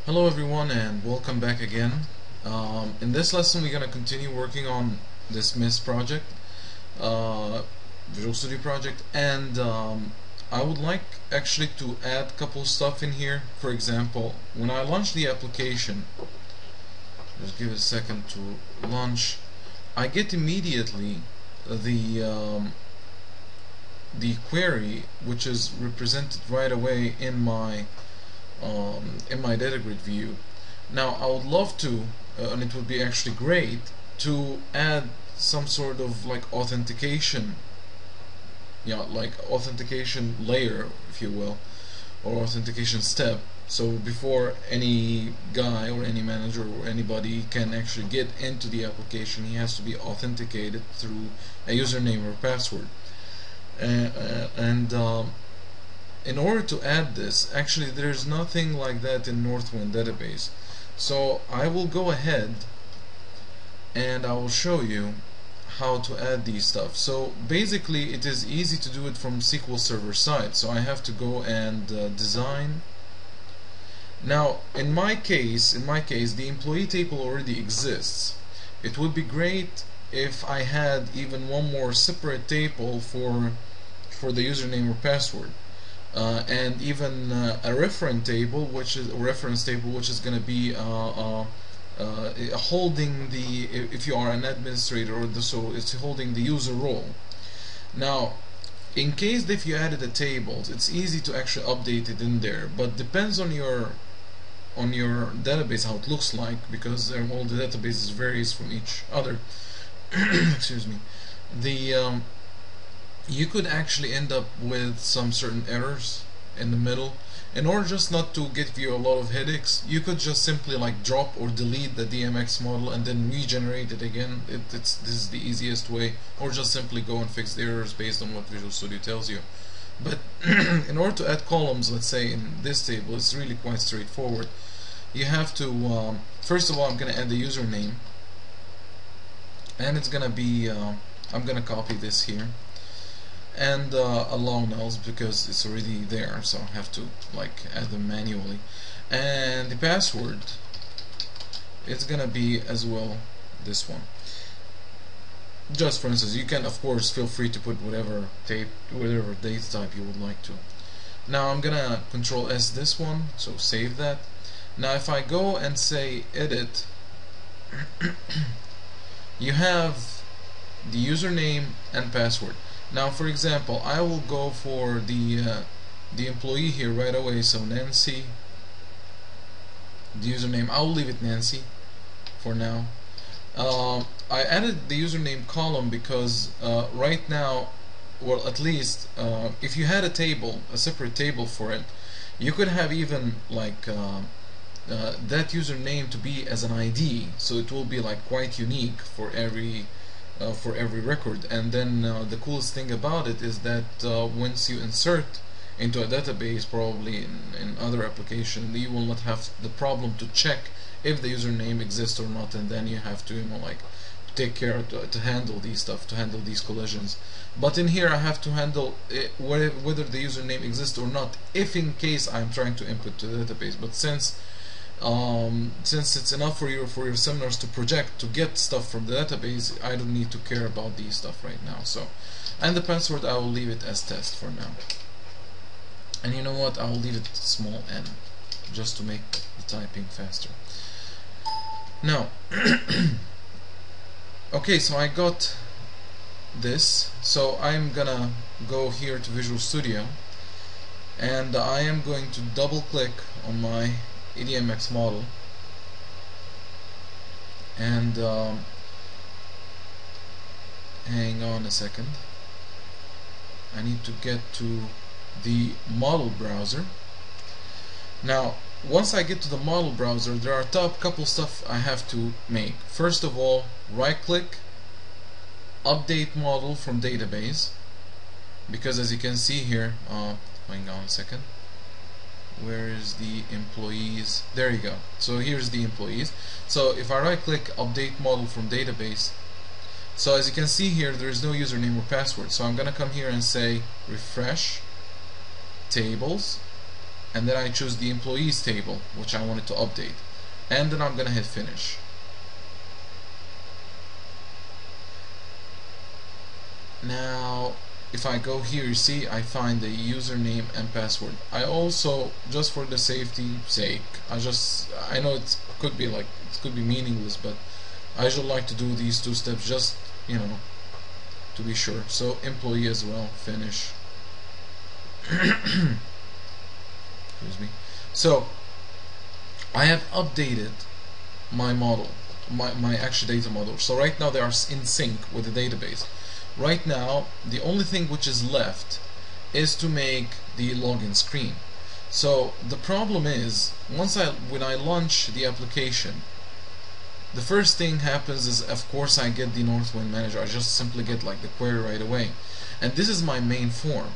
Hello everyone and welcome back again. In this lesson we're going to continue working on this MIS project, Visual Studio project, and I would like actually to add a couple stuff in here. For example, when I launch the application, just give it a second to launch, I get immediately the query, which is represented right away in my data grid view. Now I would love to, and it would be actually great to add some sort of like authentication, like authentication layer, if you will, or authentication step. So before any guy or any manager or anybody can actually get into the application, he has to be authenticated through a username or password. In order to add this, actually there's nothing like that in Northwind database. So I will go ahead and I will show you how to add these stuff. So basically it is easy to do it from SQL Server side. So I have to go and design. Now in my case the employee table already exists. It would be great if I had even one more separate table for the username or password. And even a reference table, which is going to be holding the, if you are an administrator, or so it's holding the user role. Now, in case if you added a table, it's easy to actually update it in there, but depends on your database how it looks like, because all the databases varies from each other. Excuse me. You could actually end up with some certain errors in the middle. In order just not to give you a lot of headaches, you could just simply like drop or delete the DMX model and then regenerate it again. This is the easiest way, or just simply go and fix the errors based on what Visual Studio tells you. But in order to add columns, let's say in this table, it's really quite straightforward. You have to first of all, I'm going to add the username, and it's going to be I'm going to copy this here and allow nulls because it's already there, so I have to like add them manually. And the password, it's gonna be as well this one. Just for instance, you can of course feel free to put whatever data type you would like to. Now I'm gonna Control S this one, so save that. Now if I go and say edit, you have the username and password. Now for example, I will go for the employee here right away, so Nancy, the username, I'll leave it Nancy for now. I added the username column because right now, well, at least if you had a table, a separate table for it, you could have even like that username to be as an ID, so it will be like quite unique for every record. And then the coolest thing about it is that once you insert into a database, probably in other application, you will not have the problem to check if the username exists or not, and then you have to like take care to handle these stuff, to handle these collisions. But in here I have to handle whether the username exists or not, if in case I'm trying to input to the database. But since it's enough for your seminars to project to get stuff from the database, I don't need to care about these stuff right now. So, and the password I will leave it as test for now. And you know what? I will leave it small n, just to make the typing faster. Now, okay, so I got this. So I'm gonna go here to Visual Studio, and I am going to double click on my EDMX model, and hang on a second, I need to get to the model browser. Now once I get to the model browser, there are couple stuff I have to make. First of all, right click, update model from database, because as you can see here, hang on a second, where is the employees? There you go. So here's the employees. So if I right click, update model from database, so as you can see here, there is no username or password. So I'm gonna come here and say refresh tables, and then I choose the employees table which I wanted to update, and then I'm gonna hit finish. Now if I go here, you see I find the username and password. I also, just for the safety sake, I know it could be meaningless, but I usually like to do these two steps just, you know, to be sure. So employee as well, finish. Excuse me. So I have updated my model, my actual data model. So right now they are in sync with the database. Right now the only thing which is left is to make the login screen. So the problem is, when I launch the application, the first thing happens is, of course, I get the Northwind Manager. I just simply get like the query right away, and this is my main form.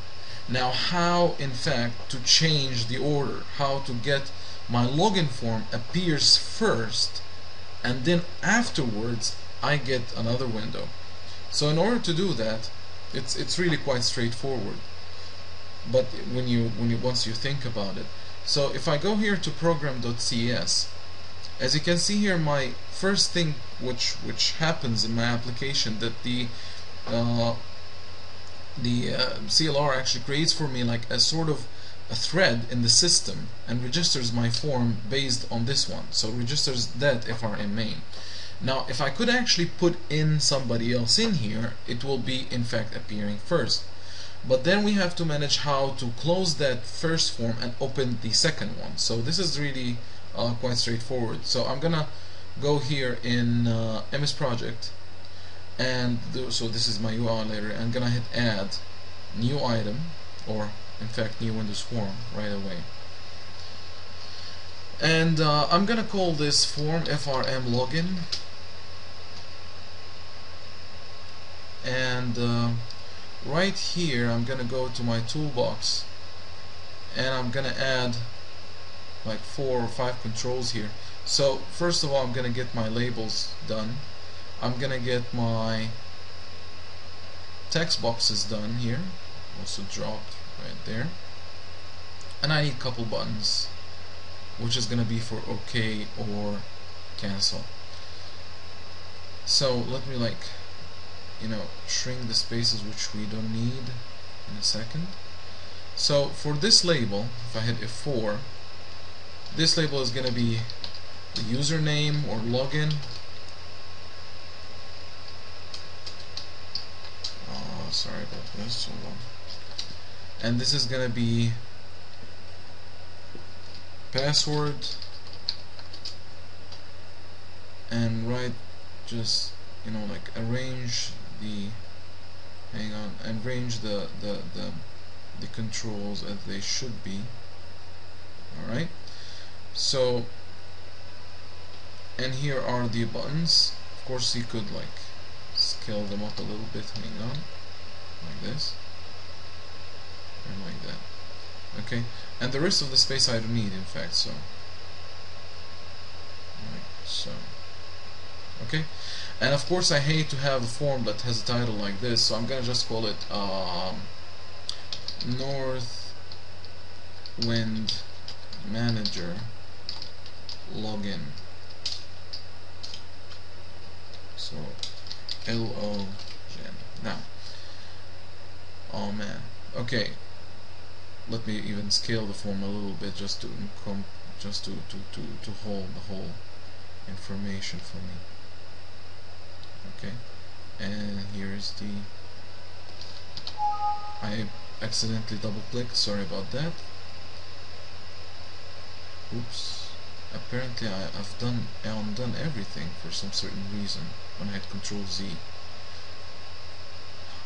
Now how in fact to change the order, how to get my login form appears first and then afterwards I get another window. So in order to do that, it's really quite straightforward, but once you think about it. So if I go here to program.cs, as you can see here, my first thing which happens in my application, that the CLR actually creates for me like a sort of a thread in the system and registers my form based on this one. So registers that FRM main. Now if I could actually put in somebody else in here, it will be in fact appearing first. But then we have to manage how to close that first form and open the second one. So this is really quite straightforward. So I'm gonna go here in MS Project, and so this is my UI layer. I'm gonna hit add new item, or in fact new Windows form right away, and I'm gonna call this form FRM login, and right here I'm gonna go to my toolbox and I'm gonna add like 4 or 5 controls here. So first of all, I'm gonna get my labels done. I'm gonna get my text boxes done here, also dropped right there, and I need a couple buttons, which is gonna be for OK or cancel. So let me shrink the spaces which we don't need in a second. So for this label, if I hit F4, this label is going to be the username or login. Sorry about this. Hold on. And this is going to be password, and just arrange the arrange the controls as they should be. Alright, so, and here are the buttons. Of course you could scale them up a little bit, hang on, like this and like that. Okay, and the rest of the space I don't need, in fact. So okay, and of course I hate to have a form that has a title like this, so I'm gonna just call it Northwind Manager login. So LOGN. Now, oh man, okay, let me even scale the form a little bit just to hold the whole information for me. Okay, and here's the, I accidentally double clicked, sorry about that. Oops, apparently I've done everything for some certain reason when I hit Control Z.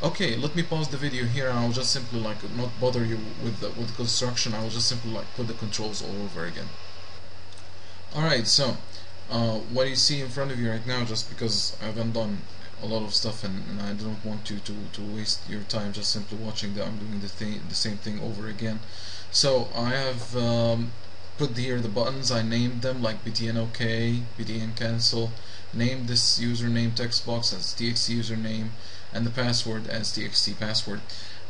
Okay, let me pause the video here and I'll just simply not bother you with the construction. I will just simply put the controls all over again. Alright, so what you see in front of you right now, just because I haven't done a lot of stuff and I don't want you to waste your time just simply watching that I'm doing the same thing over again. So I have put here the buttons, I named them like btn OK, btn cancel, named this username text box as txt username, and the password as txt password.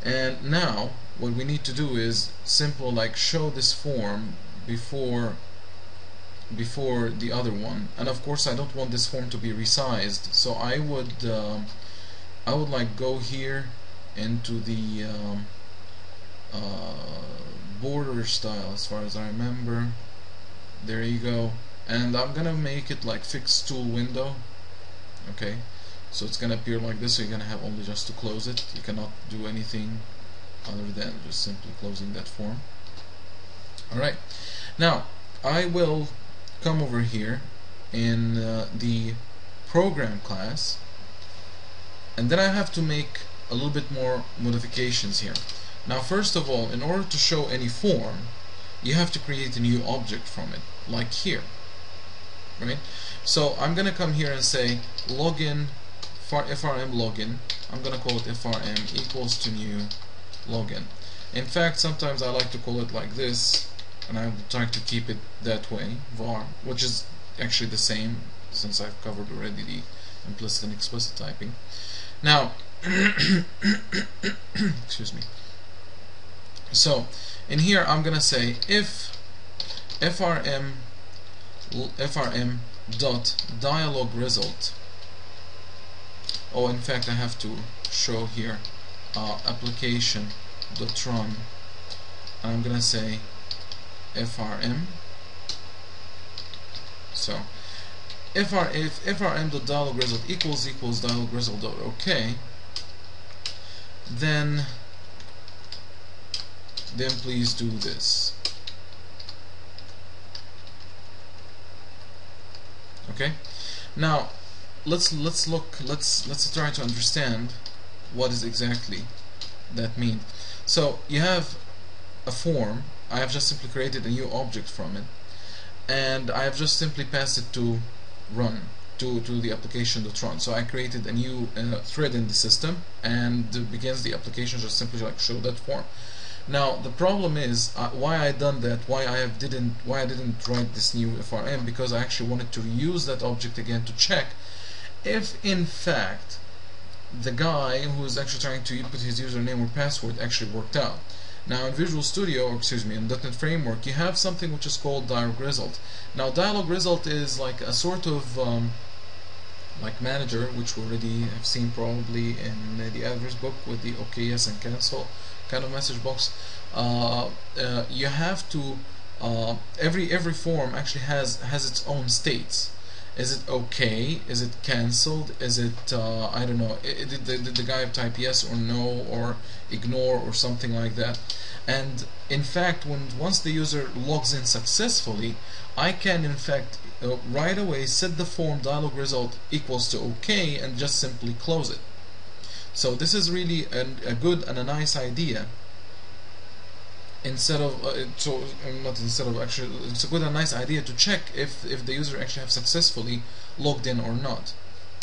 And now what we need to do is simple like show this form before the other one. And of course I don't want this form to be resized, so I would like go here into the border style, as far as I remember. There you go. And I'm gonna make it like fixed tool window. Okay, so it's gonna appear like this, so you're gonna have only just to close it. You cannot do anything other than just simply closing that form. Alright, now I will come over here in the program class, and then I have to make a little bit more modifications here. Now first of all, in order to show any form, you have to create a new object from it, like here, right? So I'm gonna come here and say login for frm login. I'm gonna call it frm equals to new login. In fact, sometimes I like to call it like this, and I'm trying to keep it that way, var, which is actually the same since I've covered already the implicit and explicit typing. Now excuse me. So in here I'm gonna say if frm dot dialog result. Oh, in fact I have to show here application dot run, and I'm gonna say frm. So if frm dot dialog result equals dialog result dot OK, then please do this. Okay, now let's try to understand what is exactly that mean. So you have a form. I have just simply created a new object from it, and I have just simply passed it to run, to the application.run. So I created a new thread in the system, and begins the application just simply like show that form. Now the problem is why I done that, why I didn't write this new frm, because I actually wanted to reuse that object again to check if in fact the guy who is actually trying to put his username or password actually worked out. Now in Visual Studio, or excuse me, in .NET Framework, you have something which is called dialog result. Now dialog result is like a sort of like manager, which we already have seen probably in the adverse book with the OK, yes, and cancel kind of message box. You have to every form actually has its own states. Is it okay? Is it cancelled? Is it I don't know, did the guy type yes or no or ignore or something like that? And in fact, once the user logs in successfully, I can in fact right away set the form dialog result equals to OK and just simply close it. So this is really a good and a nice idea. Instead of actually, it's a good and nice idea to check if the user actually have successfully logged in or not.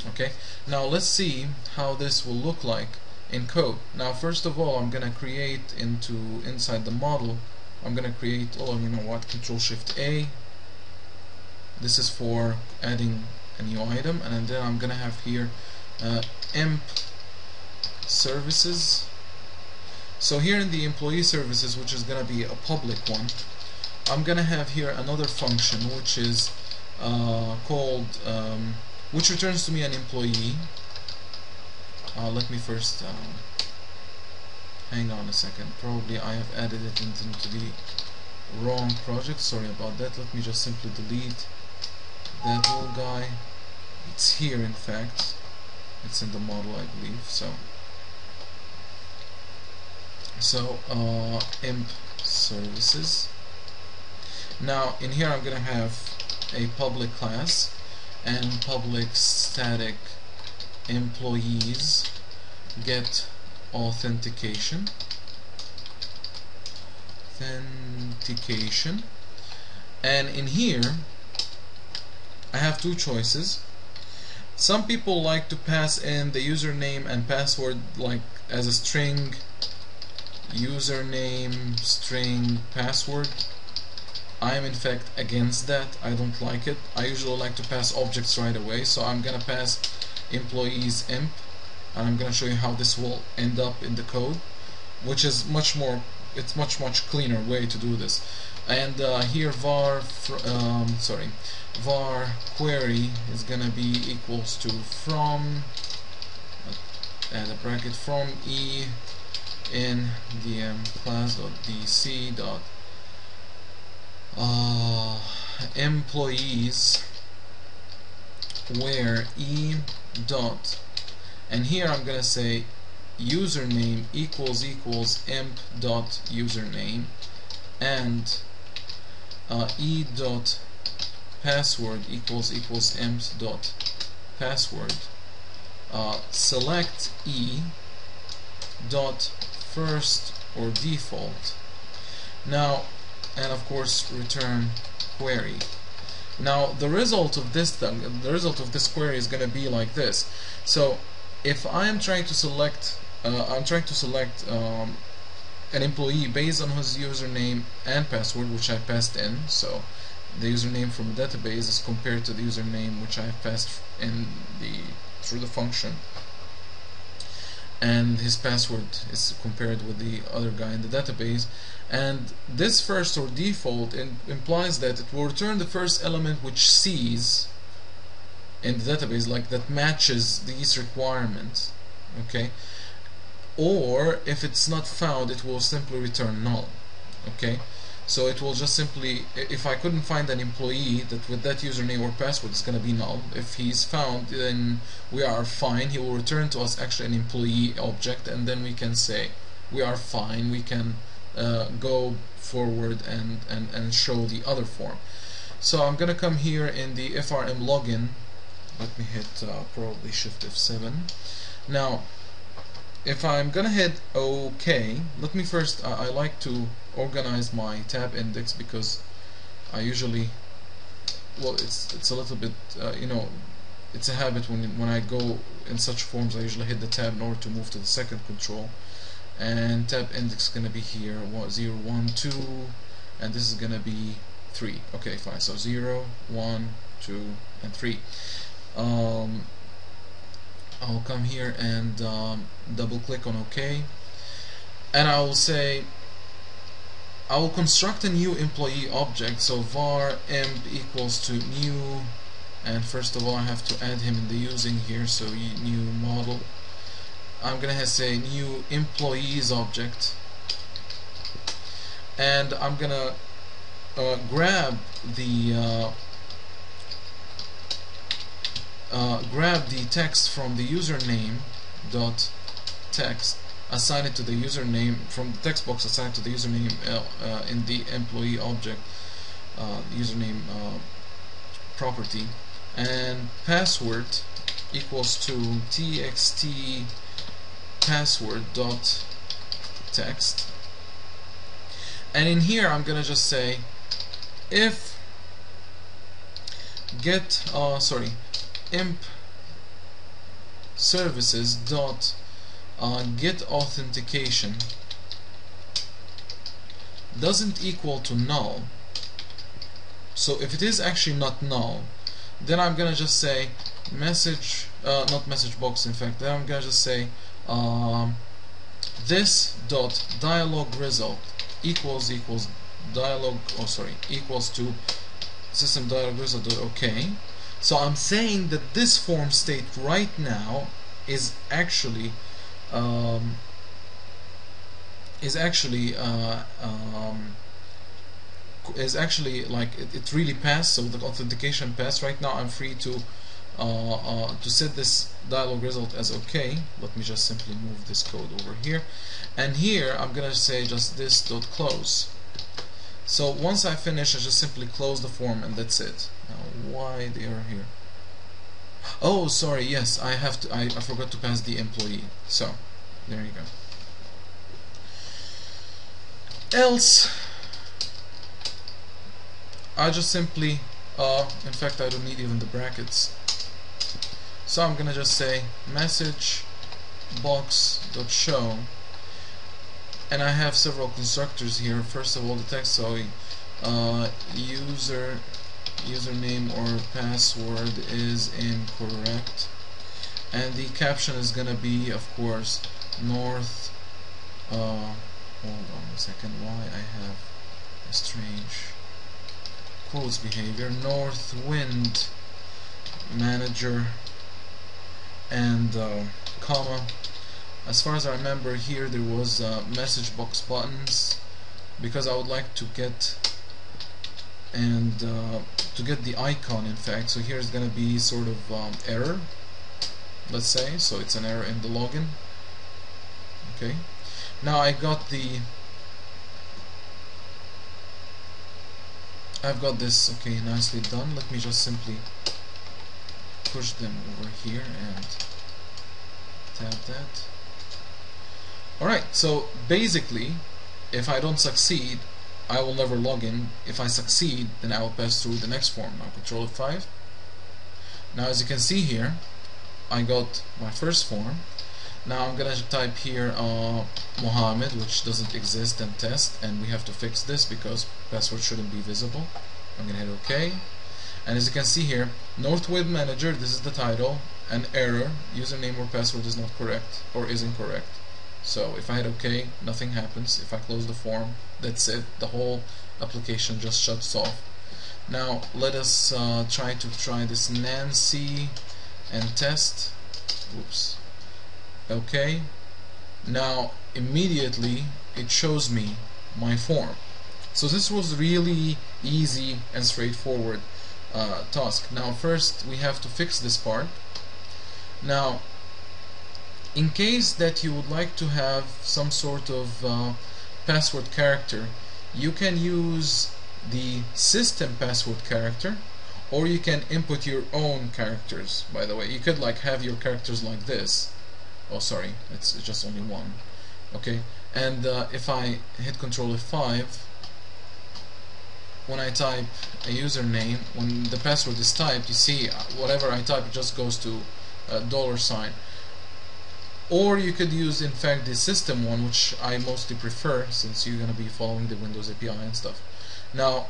Okay, now let's see how this will look like in code. Now first of all, I'm gonna create inside the model, I'm gonna create, oh, you know what, Control-Shift-A. This is for adding a new item, and then I'm gonna have here emp services. So here in the employee services, which is gonna be a public one, I'm gonna have here another function which is called which returns to me an employee. Let me first hang on a second, probably I have added it into the wrong project, sorry about that. Let me just simply delete that little guy. It's here, in fact it's in the model, I believe. So emp services. Now in here I'm gonna have a public class and public static employees get authentication, and in here I have two choices. Some people like to pass in the username and password like as a string, username string password. I am in fact against that. I don't like it. I usually like to pass objects right away, so I'm gonna pass employees emp, and I'm gonna show you how this will end up in the code. which is much more, it's much cleaner way to do this. And here var var query is gonna be equals to from, add a bracket, from e in dm class.dc dot employees where e dot, and here I'm gonna say username equals emp dot username, and e dot password equals emp dot password. Select e dot first or default. Now, and of course return query. Now the result of this query is going to be like this. So if I am trying to select an employee based on his username and password, which I passed in, so the username from the database is compared to the username which I passed in through the function, and his password is compared with the other guy in the database. And this first or default implies that it will return the first element which sees in the database, like that matches these requirements, okay? Or if it's not found, it will simply return null, okay? So it will just simply, if I couldn't find an employee that with that username or password, is going to be null. If he's found, then we are fine. He will return to us actually an employee object, and then we can say we are fine. We can go forward and show the other form. So I'm going to come here in the FRM login. Let me hit probably Shift F7. Now, if I'm gonna hit OK, let me first, I like to organize my tab index, because I usually, well, it's a little bit, you know, it's a habit when I go in such forms. I usually hit the tab in order to move to the second control, and tab index is gonna be here 0, 1, 2, and this is gonna be 3. Okay, fine. So 0, 1, 2, and 3. I'll come here and double click on OK, and I will say I will construct a new employee object. So var emp equals to new, and first of all I have to add him in the using here, so new model. I'm gonna say new employees object, and I'm gonna grab the text from the username dot text, assign it to the username from the text box, assign it to the username in the employee object username property, and password equals to txt password dot text, and in here I'm gonna just say if get emp services dot get authentication doesn't equal to null. So if it is actually not null, then I'm gonna just say message, not message box, in fact, then I'm gonna just say this dot dialog result equals dialog, equals to system dialog result dot okay. So I'm saying that this form state right now is actually like it really passed. So the authentication passed. Right now I'm free to set this dialog result as okay. Let me just simply move this code over here, and here I'm gonna say just this dot close. So once I finish, I just simply close the form, and that's it. Now, why the error here? Oh, sorry. Yes, I have to. I forgot to pass the employee. So there you go. Else, I just simply. In fact, I don't need even the brackets. So I'm gonna just say message box dot show. And I have several constructors here. First of all, the text, so username or password is incorrect, and the caption is gonna be, of course, North hold on a second, why I have a strange quotes behavior. North Wind Manager and comma. As far as I remember, here there was message box buttons, because I would like to get the icon, in fact. So here's gonna be sort of error, let's say. So it's an error in the login. Okay, now I've got this. Okay, nicely done. Let me just simply push them over here and tab that. Alright, so basically, if I don't succeed, I will never log in. If I succeed, then I will pass through the next form. Now Control F5. Now as you can see here, I got my first form. Now I'm gonna type here Mohammed, which doesn't exist, and test, and we have to fix this because password shouldn't be visible. I'm gonna hit OK, and as you can see here, North Wind Manager, this is the title, an error, username or password is not correct or is incorrect. So if I hit OK, nothing happens. If I close the form, that's it. The whole application just shuts off. Now let us try this Nancy and test. Oops. Okay. Now immediately it shows me my form. So this was really easy and straightforward task. Now first we have to fix this part. Now in case that you would like to have some sort of password character, you can use the system password character, or you can input your own characters. By the way, you could like have your characters like this. Oh sorry, it's just only one. Okay, and if I hit Control F5, when I type a username, when the password is typed, you see whatever I type, it just goes to $. Or you could use, in fact, the system one, which I mostly prefer, since you're going to be following the Windows API and stuff. Now,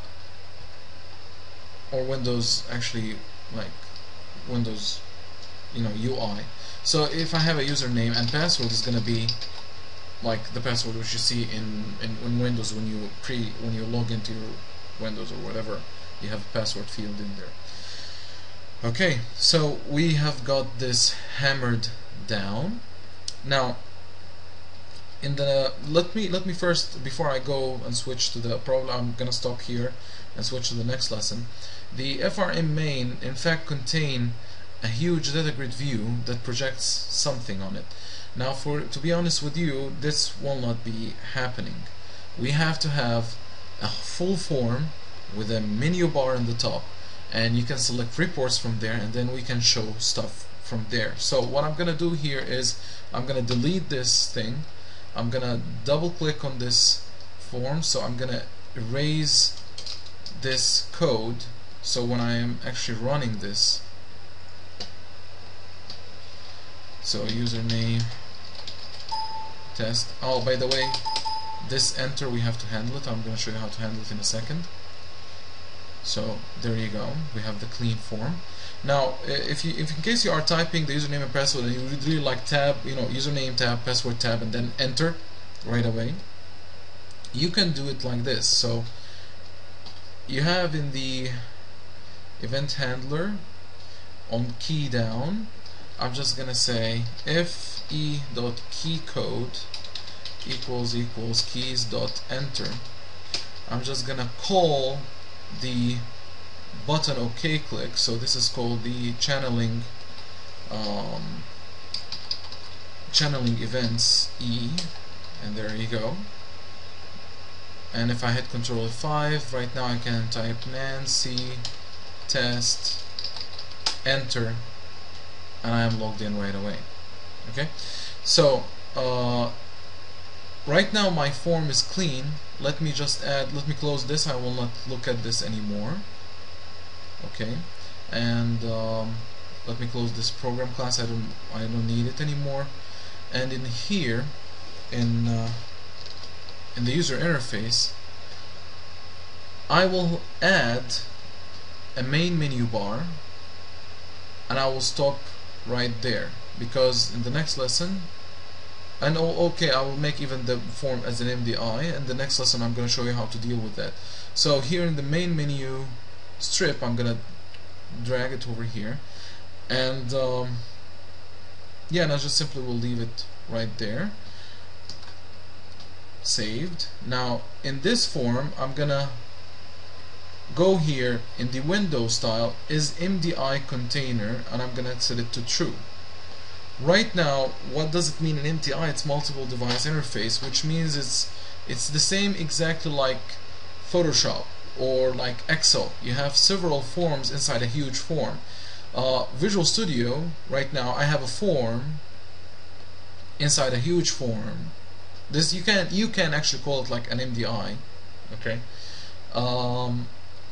or Windows, actually, like Windows, UI. So if I have a username and password is going to be like the password which you see in Windows when you log into your Windows or whatever, you have a password field in there. Okay, so we have got this hammered down. Now, let me first, before I go and switch to the problem, I'm gonna stop here and switch to the next lesson. The FRM main, in fact, contain a huge data grid view that projects something on it. Now, to be honest with you, this will not be happening. We have to have a full form with a menu bar in the top, and you can select reports from there, and then we can show stuff from there. So what I'm gonna do here is I'm gonna delete this thing. I'm gonna double click on this form, so I'm gonna erase this code, so when I am actually running this, so username test. Oh, by the way, this enter, we have to handle it. I'm gonna show you how to handle it in a second. So there you go, we have the clean form. Now if in case you are typing the username and password and you would really like tab, username tab, password tab, and then enter right away, you can do it like this. So you have in the event handler on key down, I'm just gonna say if e.keycode equals keys.enter. I'm just gonna call the button OK click, so this is called the channeling events E, and there you go. And if I hit Control F5, right now I can type Nancy test, enter, and I am logged in right away. Okay, so right now my form is clean. Let me close this. I will not look at this anymore. Okay, and let me close this program class. I don't need it anymore. And in here, in the user interface, I will add a main menu bar, and I will stop right there, because in the next lesson And okay, I will make even the form as an MDI, and the next lesson I'm going to show you how to deal with that. So here in the main menu strip, I'm going to drag it over here, and yeah, and I just simply will leave it right there, saved. Now in this form, I'm going to go here in the window style is MDI container, and I'm going to set it to true. Right now, what does it mean in MDI? It's multiple device interface, which means it's the same exactly like Photoshop or like Excel. You have several forms inside a huge form. Visual Studio, right now, I have a form inside a huge form. This you can actually call it like an MDI. Okay.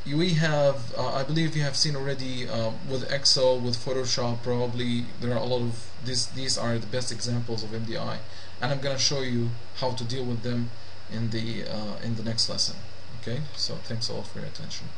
We have, I believe you have seen already with Excel, with Photoshop, probably there are a lot of these are the best examples of MDI, and I'm going to show you how to deal with them in the next lesson. Okay, so thanks a lot for your attention.